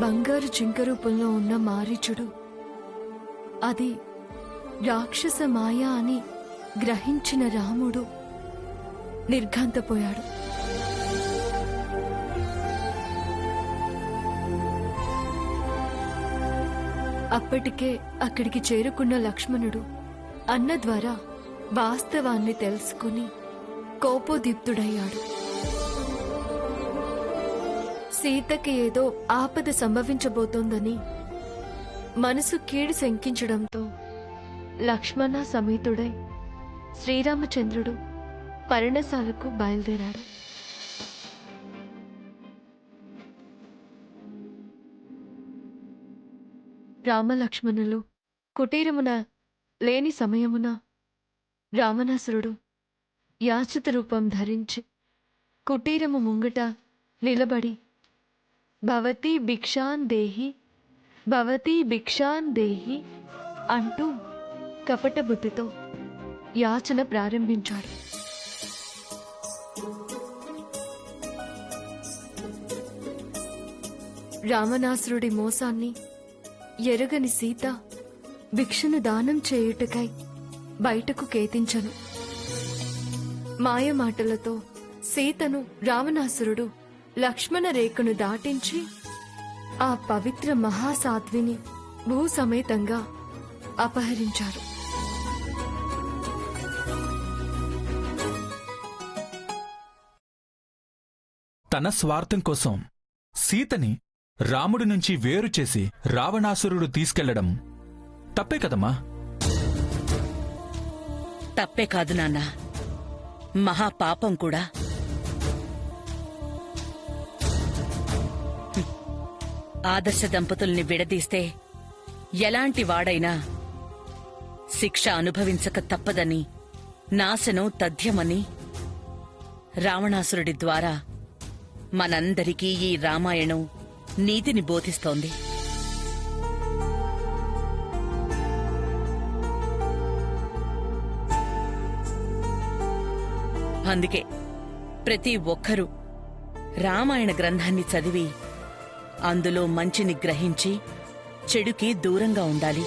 బంగారు జింక రూపంలో ఉన్న మారీచుడు అది రాక్షస మాయ అని గ్రహించిన రాముడు నిర్ఘాంతపోయాడు. అప్పటికే అక్కడికి చేరుకున్న లక్ష్మణుడు అన్న ద్వారా వాస్తవాన్ని తెలుసుకుని కోపోదీప్తుడయ్యాడు. సీతకి ఏదో ఆపద సంభవించబోతోందని మనసు కీడు శంకించడంతో లక్ష్మణ సమేతుడై శ్రీరామచంద్రుడు పర్ణశాలకు బయలుదేరాడు. రామలక్ష్మణులు కుటీరమున లేని సమయమున రావణాసురుడు యాచిత రూపం ధరించి కుటీరము ముంగట నిలబడి భవతి భిక్షాన్ దేహి భవతి భిక్షాన్ దేహి అంటూ కపట బుద్ధితో యాచన ప్రారంభించాడు. రావణాసురుడి మోసాన్ని ఎరగని సీత భిక్షను దానం చేయుటకై బయటకు కేతించను. మాయమాటలతో సీతను రావణాసురుడు లక్ష్మణ రేఖను దాటించి ఆ పవిత్ర మహాసాధ్విని భూసమేతంగా అపహరించారు. తన స్వార్థం కోసం సీతని రాముడి నుంచి వేరు చేసి రావణాసురుడు తీసుకెళ్లడం తప్పే కదమ్మా? తప్పే కాదు నాన్న, మహాపాపం కూడా. ఆదర్శ దంపతుల్ని విడదీస్తే ఎలాంటి వాడైనా శిక్ష అనుభవించక తప్పదని, నాశనం తథ్యమని రావణాసురుడి ద్వారా మనందరికీ ఈ రామాయణం నీతిని బోధిస్తోంది. అందుకే ప్రతి ఒక్కరూ రామాయణ గ్రంథాన్ని చదివి అందులో మంచిని గ్రహించి చెడుకి దూరంగా ఉండాలి.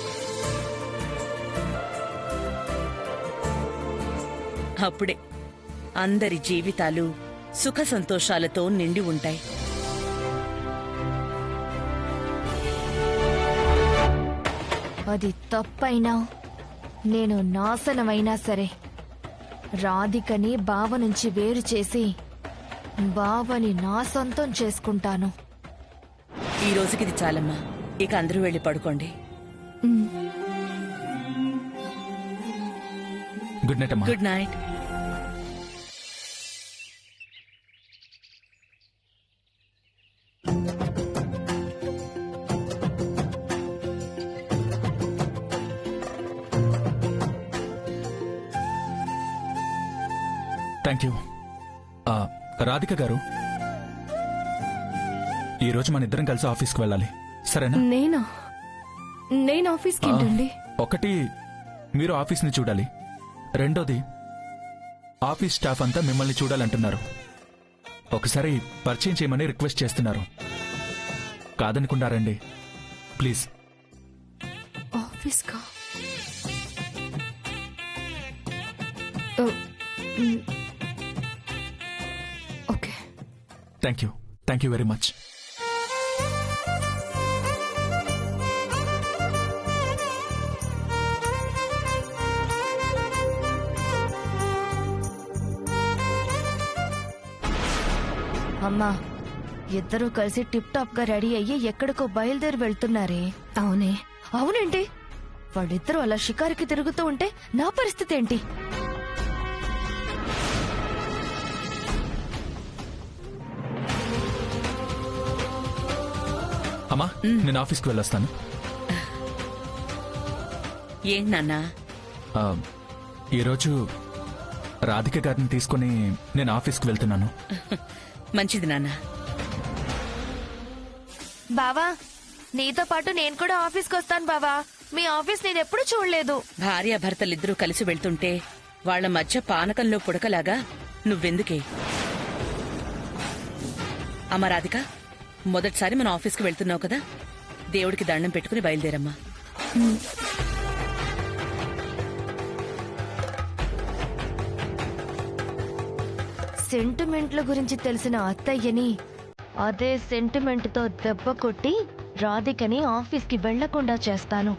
అప్పుడే అందరి జీవితాలు సుఖ సంతోషాలతో నిండి ఉంటాయి. అది తప్పైనా నేను నాశనమైనా సరే రాధికని బావ నుంచి వేరు చేసి బావని నా సొంతం చేసుకుంటాను. ఈ రోజుకిది చాలమ్మా, ఇక అందరూ వెళ్ళి పడుకోండి. గుడ్ నైట్ అమ్మా. Good night. Thank you. Radhika గారు, ఈరోజు మన ఇద్దరం కలిసి ఆఫీస్కి వెళ్ళాలి, సరేనా? నేను ఆఫీస్కి ఏంటండి? ఒకటి, మీరు ఆఫీస్ని చూడాలి. రెండోది, ఆఫీస్ స్టాఫ్ అంతా మిమ్మల్ని చూడాలంటున్నారు. ఒకసారి పరిచయం చేయమని రిక్వెస్ట్ చేస్తున్నారు. కాదనుకుంటారండి, ప్లీజ్. ఆఫీస్కా? Okay. Thank you very much. అమ్మా, ఇద్దరూ కలిసి టిప్ టాప్ గా రెడీ అయ్యి ఎక్కడికో బయలుదేరి వెళ్తున్నారే. అవునే. అవునండి, వాళ్ళిద్దరూ అలా షికారికి తిరుగుతూ ఉంటే నా పరిస్థితి ఏంటి? అమ్మా, నేను ఆఫీస్కి వెళ్ళొస్తాను. ఏంటి నాన్నా? ఈరోజు రాధిక గారిని తీసుకుని నేను ఆఫీస్కి వెళ్తున్నాను. మంచిది నాన్న. బావా, నీతో పాటు నేను కూడా ఆఫీస్కి వస్తాను బావా. మీ ఆఫీస్ నేనెప్పుడు చూడలేదు. భార్యాభర్తలిద్దరూ కలిసి వెళ్తుంటే వాళ్ల మధ్య పానకంలో పుడకలాగా నువ్వెందుకే? అమ్మ రాధిక, మొదటిసారి మన ఆఫీస్కి వెళ్తున్నావు కదా, దేవుడికి దండం పెట్టుకుని బయలుదేరమ్మా. సెంటిమెంట్ల గురించి తెలిసిన అత్తయ్యని అదే సెంటిమెంట్ తో దెబ్బ కొట్టి రాధికని ఆఫీస్కి వెళ్లకుండా చేస్తాను.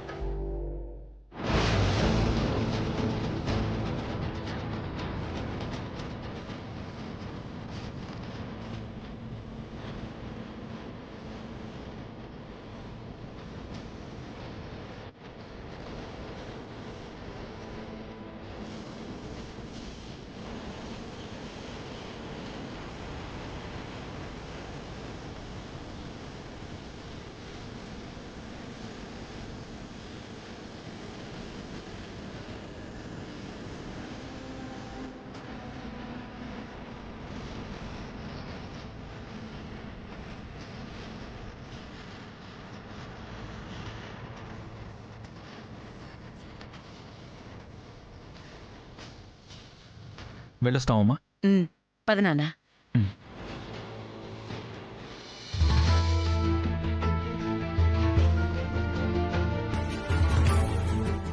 వెళ్ళొస్తామమ్మా. పద నాన్న.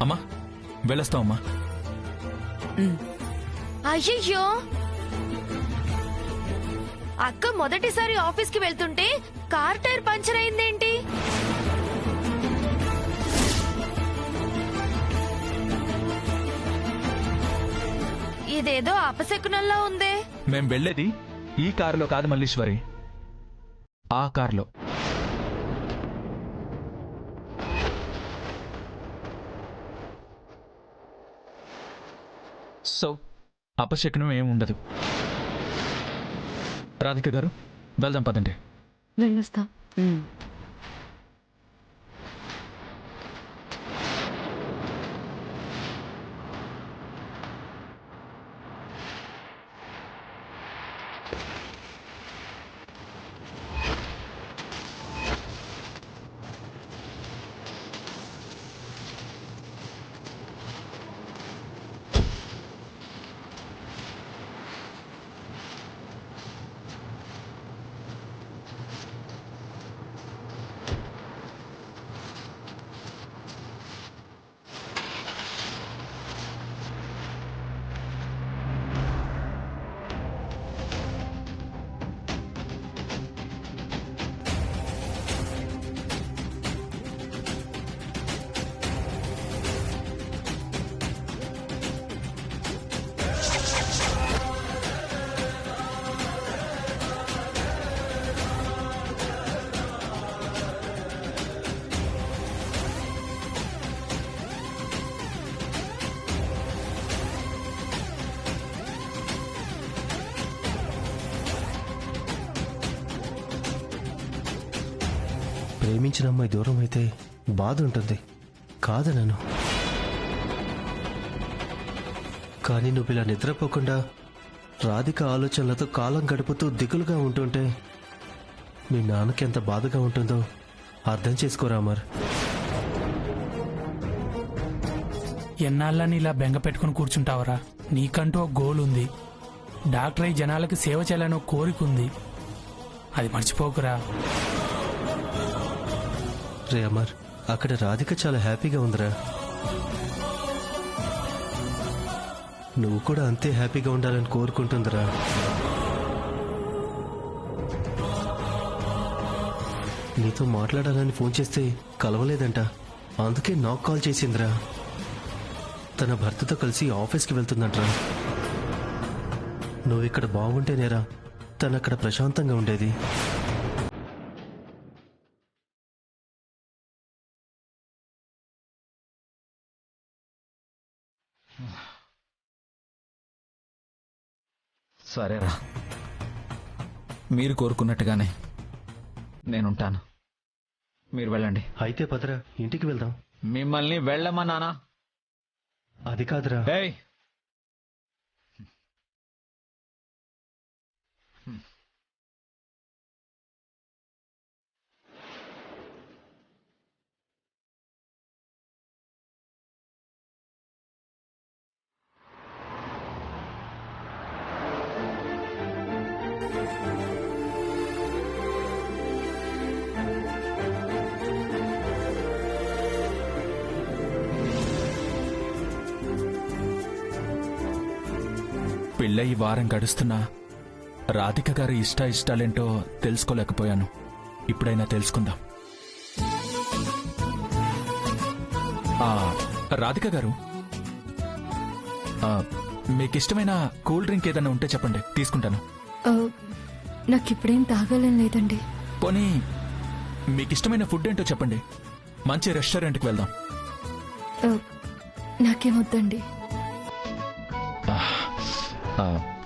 అమ్మా వెళ్ళొస్తామమ్మా. అయ్యయ్యో, అక్క మొదటిసారి ఆఫీస్కి వెళ్తుంటే కార్ టైర్ పంచర్ అయిందేంటి? ఇదేదో అపశకునంలా ఉందే. మేం వెళ్ళేది ఈ కారులో కాదు మల్లీశ్వరి, ఆ కారులో. సో అపశకునం ఏముండదు. రాధిక గారు వెళ్దాం పదండి. వెళ్ళొస్తా. ప్రేమించిన అమ్మాయి దూరం అయితే బాధ ఉంటుంది, కాదనను. కానీ నువ్వు ఇలా నిద్రపోకుండా రాధిక ఆలోచనలతో కాలం గడుపుతూ దిగులుగా ఉంటుంటే మీ నాన్నకి ఎంత బాధగా ఉంటుందో అర్థం చేసుకోరా అమర్. ఎన్నాళ్ళని ఇలా బెంగ పెట్టుకుని కూర్చుంటావరా? నీకంటూ ఒక గోల్ ఉంది. డాక్టర్ అయి జనాలకి సేవ చేయాలని ఒక కోరిక ఉంది. అది మర్చిపోకురా. రే అమర్, అక్కడ రాధిక చాలా హ్యాపీగా ఉందిరా. నువ్వు కూడా అంతే హ్యాపీగా ఉండాలని కోరుకుంటుందిరా. నీతో మాట్లాడాలని ఫోన్ చేస్తే కలవలేదంట, అందుకే నాకు కాల్ చేసిందిరా. తన భర్తతో కలిసి ఆఫీస్కి వెళ్తుందంట్రా. నువ్వు ఇక్కడ బాగుంటేనేరా తను అక్కడ ప్రశాంతంగా ఉండేది. సరేరా, మీరు కోరుకున్నట్టుగానే నేనుంటాను. మీరు వెళ్ళండి. అయితే పదరా, ఇంటికి వెళ్దాం. మిమ్మల్ని వెళ్ళమన్నానా? అది కాదురా. ఏయ్, పెళ్ళయి వారం గడుస్తున్నా రాధిక గారి ఇష్టాలేంటో తెలుసుకోలేకపోయాను. ఇప్పుడైనా తెలుసుకుందాం. రాధిక గారు, మీకిష్టమైన కూల్ డ్రింక్ ఏదైనా ఉంటే చెప్పండి, తీసుకుంటాను. నాకిప్పుడేం తాగాలని లేదండి. పోనీ మీకిష్టమైన ఫుడ్ ఏంటో చెప్పండి, మంచి రెస్టారెంట్కి వెళ్దాం. నాకేమొద్దండి.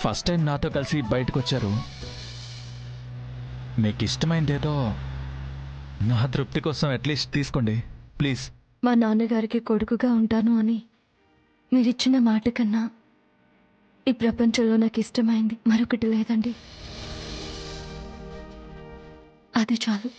ఫస్ట్ టైం నాతో కలిసి బయటకు వచ్చారు. మీకు ఇష్టమైనదేదో నా తృప్తి కోసం అట్లీస్ట్ తీసుకోండి ప్లీజ్. మా నాన్నగారికి కొడుకుగా ఉంటాను అని మీరిచ్చిన మాట కన్నా ఈ ప్రపంచంలో నాకు ఇష్టమైంది మరొకటి లేదండి. అది చాలు.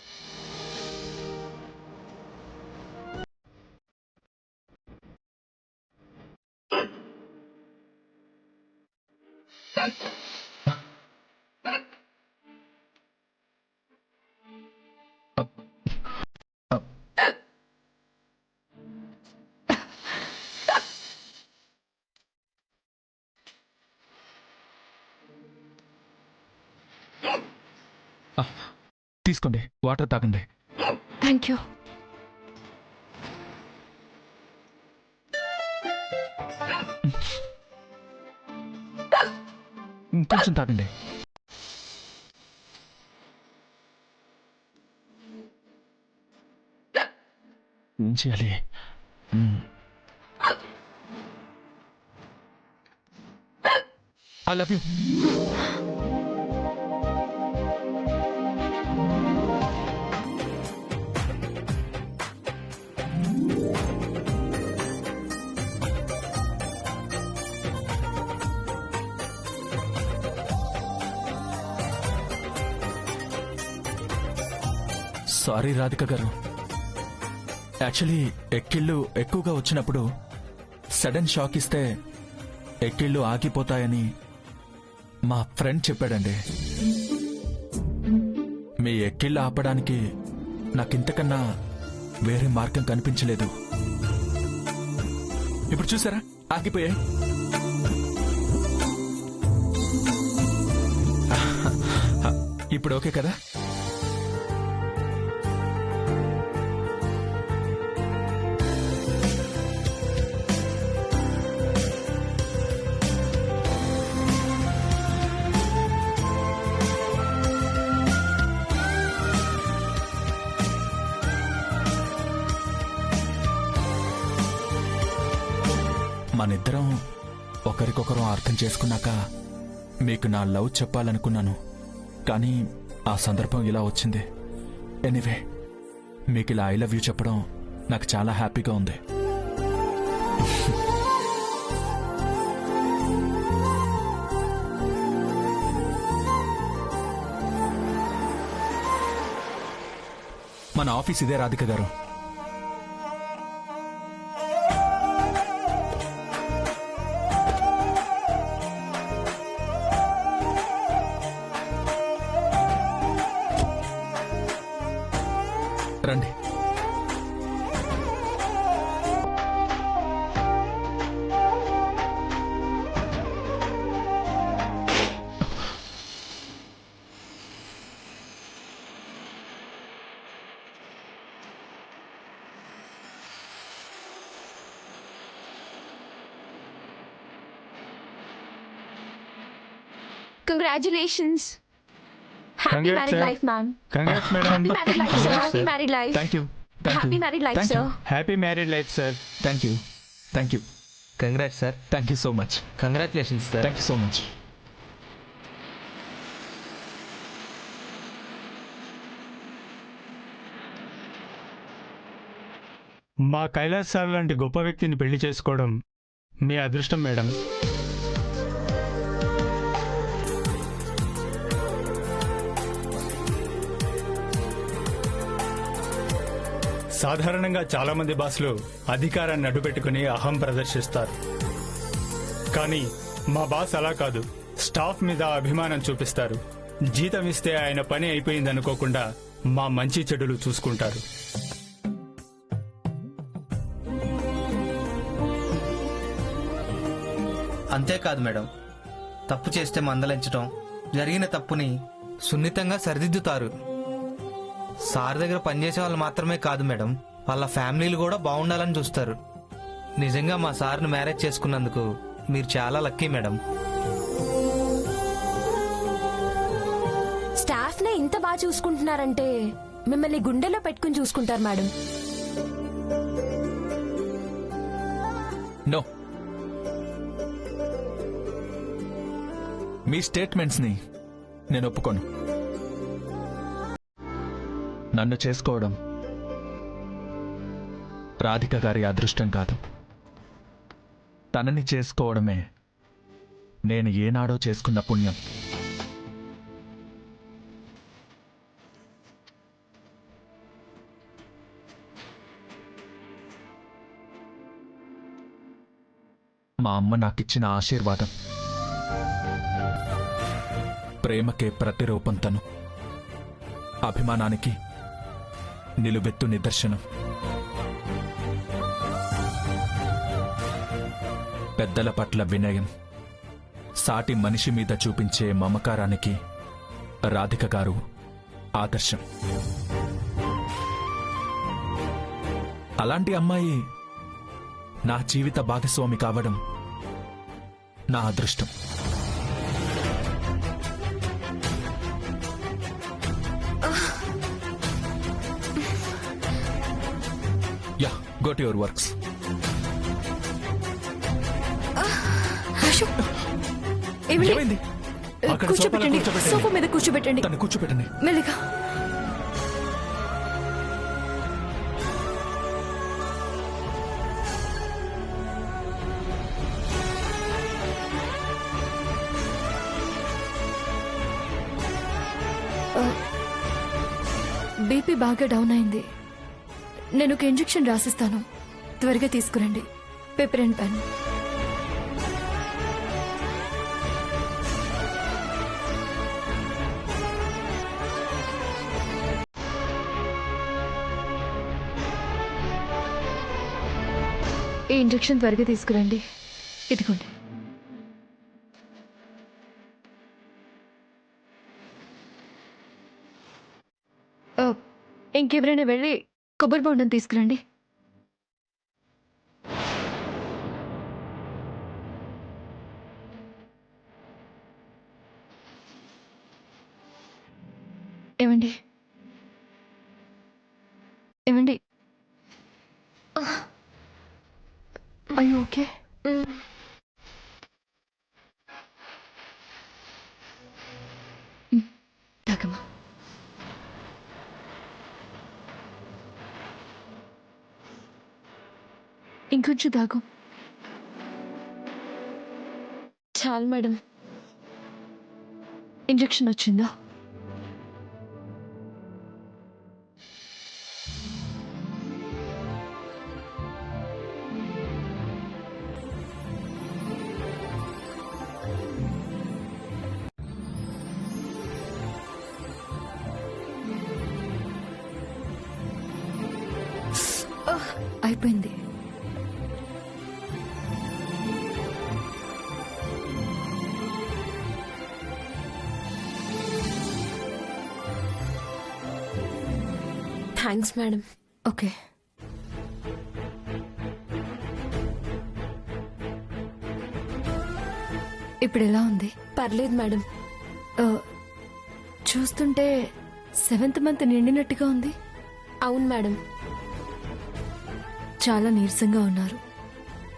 తీసుకోండి, వాటర్ తాగండి. Thank you. కొంచెం తాగండి. ఏం చేయాలి? I love you. Sorry Radhika గారు, యాక్చువల్లీ ఎక్కిళ్ళు ఎక్కువగా వచ్చినప్పుడు సడన్ షాక్ ఇస్తే ఎక్కిళ్ళు ఆగిపోతాయని మా ఫ్రెండ్ చెప్పాడండి. మీ ఎక్కిళ్ళు ఆపడానికి నాకింతకన్నా వేరే మార్గం కనిపించలేదు. ఇప్పుడు చూసారా, ఆగిపోయాయి. ఇప్పుడు ఓకే కదా? మనిద్దరం ఒకరికొకరం అర్థం చేసుకున్నాక మీకు నా లవ్ చెప్పాలనుకున్నాను, కానీ ఆ సందర్భం ఇలా వచ్చింది. ఎనీవే, మీకు ఇలా ఐ లవ్ యూ చెప్పడం నాకు చాలా హ్యాపీగా ఉంది. మన ఆఫీస్ ఇదే రాధిక గారు. రండి. Congratulations. Happy Congrats, married sir. life, ma'am. Congrats, madam. Happy married life, sir. Happy married life. Thank you. Happy married life, Thank you. sir. Happy married life, sir. Thank you. Thank you. Congrats, sir. Thank you so much. Congratulations, sir. Thank you so much. మా Kailash sir లాంటి గొప్ప వ్యక్తిని పెళ్లి చేసుకోవడం మీ అదృష్టం, madam. సాధారణంగా చాలా మంది బాసులు అధికారాన్ని అడ్డుపెట్టుకుని అహం ప్రదర్శిస్తారు. కానీ మా బాస్ అలా కాదు, స్టాఫ్ మీద అభిమానం చూపిస్తారు. జీతం ఇస్తే ఆయన పని అయిపోయిందనుకోకుండా మా మంచి చెడులు చూసుకుంటారు. అంతేకాదు మేడం, తప్పు చేస్తే మందలించటం, జరిగిన తప్పుని సున్నితంగా సరిదిద్దుతారు. సార్ దగ్గర పనిచేసే వాళ్ళు మాత్రమే కాదు మేడం, వాళ్ళ ఫ్యామిలీలు కూడా బాగుండాలని చూస్తారు. నిజంగా మా సార్ని మ్యారేజ్ చేసుకున్నందుకు మీరు చాలా లక్కీ మేడం. స్టాఫ్ నే ఇంత బాగా చూసుకుంటున్నారంటే మిమ్మల్ని గుండెలో పెట్టుకుని చూసుకుంటారు మేడం. నో, మీ స్టేట్మెంట్స్ ని నేను ఒప్పుకోను. నన్ను చేసుకోవడం రాధిక గారి అదృష్టం కాదు, తనని చేసుకోవడమే నేను ఏనాడో చేసుకున్న పుణ్యం. మా అమ్మ నాకిచ్చిన ఆశీర్వాదం. ప్రేమకే ప్రతిరూపం తను, అభిమానానికి నిలువెత్తు నిదర్శనం. పెద్దల పట్ల వినయం, సాటి మనిషి మీద చూపించే మమకారానికి రాధిక గారు ఆదర్శం. అలాంటి అమ్మాయి నా జీవిత భాగస్వామి కావడం నా అదృష్టం. Yeah, go to your works. ఏమైంది? అక్కడ కూర్చోబెట్టండి, సోఫా మీద కూర్చోబెట్టండి. తను కూర్చోబెట్టండి. మెల్లిగా. బీపీ బాగా డౌన్ అయింది. నేను ఒక ఇంజెక్షన్ రాసిస్తాను, త్వరగా తీసుకురండి. Paper and pen. ఈ ఇంజెక్షన్ త్వరగా తీసుకురండి. ఇదిగోండి. ఇంకెవరైనా వెళ్ళి కొబ్బరి బొండం తీసుకురండి. ఏమండి, ఏమండి, అయ్యో ఓకే. తాగమ్మా. ఇంకొంచెం తాగు. చాలు మేడం. ఇంజెక్షన్ వచ్చిందా? అయిపోయింది. Thanks madam. ఓకే. ఇప్పుడు ఎలా ఉంది? పర్లేదు మేడం. చూస్తుంటే 7th మంత్ నిండినట్టుగా ఉంది. అవును మేడం. చాలా నీరసంగా ఉన్నారు.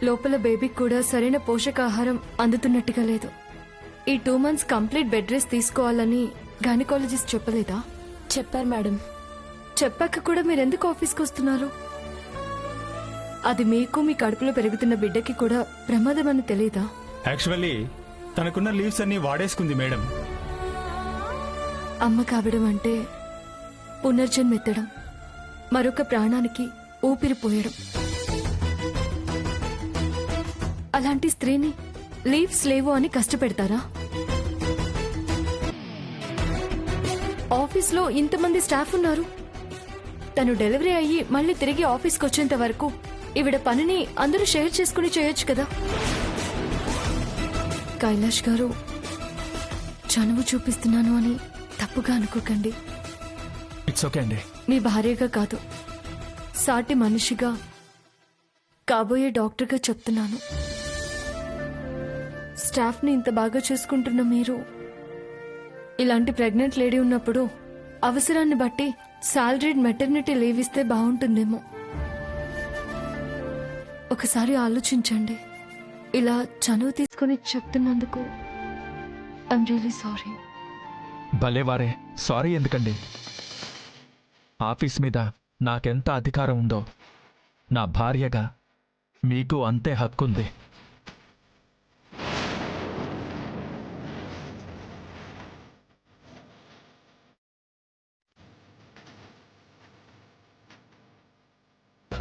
లోపల బేబీకి కూడా సరైన పోషకాహారం అందుతున్నట్టుగా లేదు. ఈ 2 months కంప్లీట్ బెడ్ రెస్ట్ తీసుకోవాలని గైనకాలజిస్ట్ చెప్పలేదా? చెప్పారు మేడం. చెప్పాక కూడా మీరెందుకు ఆఫీస్కి వస్తున్నారు? అది మీకు మీ కడుపులో పెరుగుతున్న బిడ్డకి కూడా ప్రమాదం అని తెలియదా? యాక్చువల్లీ తనకున్న లీవ్స్ అన్ని వాడేసుకుంది మేడం. అమ్మ కావడం అంటే పునర్జన్మెత్తడం, మరొక ప్రాణానికి ఊపిరిపోయడం. అలాంటి స్త్రీని లీవ్స్ లేవు అని కష్టపెడతారా? ఆఫీస్లో ఇంతమంది స్టాఫ్ ఉన్నారు. తను డెలివరీ అయ్యి మళ్ళీ తిరిగి ఆఫీస్కి వచ్చేంత వరకు ఈవిడ పనిని అందరూ షేర్ చేసుకుని చేయొచ్చు కదా. కైలాష్ గారు చనువు చూపిస్తున్నాను అని తప్పుగా అనుకోకండి. ఇట్స్ ఓకే అండి. మీ భార్యగా కాదు, సాటి మనిషిగా, కాబోయే డాక్టర్గా చెప్తున్నాను. స్టాఫ్ని ఇంత బాగా చూసుకుంటున్న మీరు ఇలాంటి ప్రెగ్నెంట్ లేడీ ఉన్నప్పుడు అవసరాన్ని బట్టి సాలరీడ్ మెటర్నిటీ లీవ్ ఇస్తే బాగుంటుందేమో. ఒకసారి ఆలోచించండి. ఇలా చనువు తీసుకుని చెప్తున్నందుకు ఐఎమ్ రియలీ సారీ. భలేవారే, సారీ ఎందుకండి? ఆఫీస్ మీద నాకెంత అధికారం ఉందో నా భార్యగా మీకు అంతే హక్కుంది.